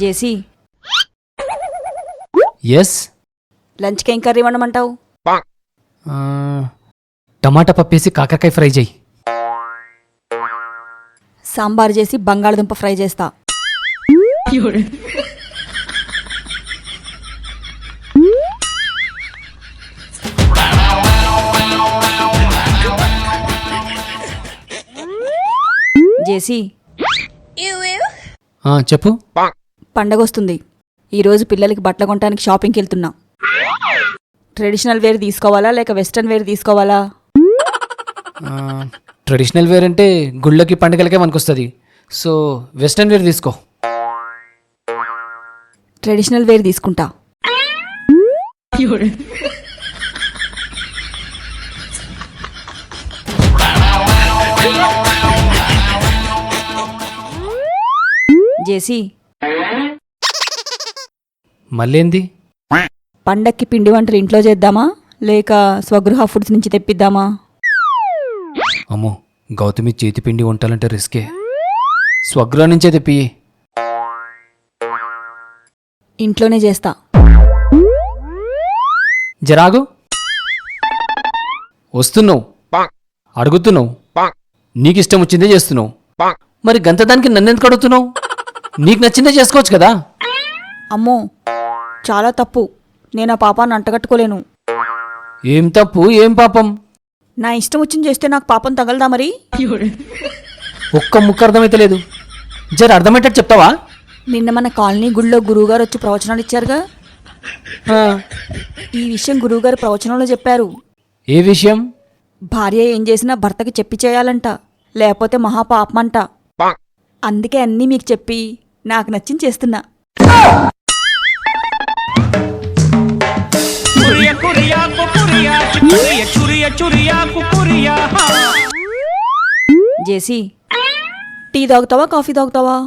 జేసీ, yes. లంచ్కి ఏం curry వండమంటావు? టమాటా పప్పేసి కాకరకాయ ఫ్రై చేయి. సాంబార్ చేసి బంగాళదుంప ఫ్రై చేస్తా. జేసీ, చెప్పు. పండగొస్తుంది. ఈరోజు పిల్లలకి బట్టలు కొనడానికి షాపింగ్కి వెళ్తున్నా. ట్రెడిషనల్ వేర్ తీసుకోవాలా లేక వెస్ట్రన్ వేర్ తీసుకోవాలా? ట్రెడిషనల్ వేర్ అంటే గుళ్ళకి పండుగలకే మనకొస్తుంది. సో వెస్ట్రన్ వేర్ తీసుకో. ట్రెడిషనల్ వేర్ తీసుకుంటా. జేసీ, మళ్ళేంది? పండక్కి పిండి వంటలు ఇంట్లో చేద్దామా లేక స్వగృహ ఫుడ్స్ నుంచి తెప్పిద్దామా? అమ్మో, గౌతమి చేతి పిండి వంటాలంటే రిస్కే. స్వగృహ నుంచే తెప్పి. ఇంట్లోనే చేస్తా. జరాగు. వస్తున్నావు, అడుగుతున్నావు, నీకిష్టం వచ్చిందే చేస్తున్నావు. మరి గంతదానికి నన్నెందుకు అడుగుతున్నావు? నీకు నచ్చిందే చేసుకోవచ్చు కదా. అమ్మో, చాలా తప్పు. నేను ఆ పాపాన్ని అంటగట్టుకోలేను. ఏం తప్పు, ఏం పాపం? నా ఇష్టం వచ్చింది చేస్తే నాకు పాపం తగలదా మరి? ఒక్క ముక్క అర్థమైతే లేదు. జర అర్థమయ్యేటట్టు చెప్తావా? నిన్న మన కాలనీ గుళ్ళో గురువుగారు వచ్చి ప్రవచనాలు ఇచ్చారుగా. ఈ విషయం గురువుగారు ప్రవచనంలో చెప్పారు. ఏ విషయం? భార్య ఏం చేసినా భర్తకి చెప్పి చేయాలంట, లేకపోతే మహాపాపమంట. అందుకే అన్నీ మీకు చెప్పి నాకు నచ్చింది చేస్తున్నా. జేసీ, టీ తాగుతావా కాఫీ తాగుతావా?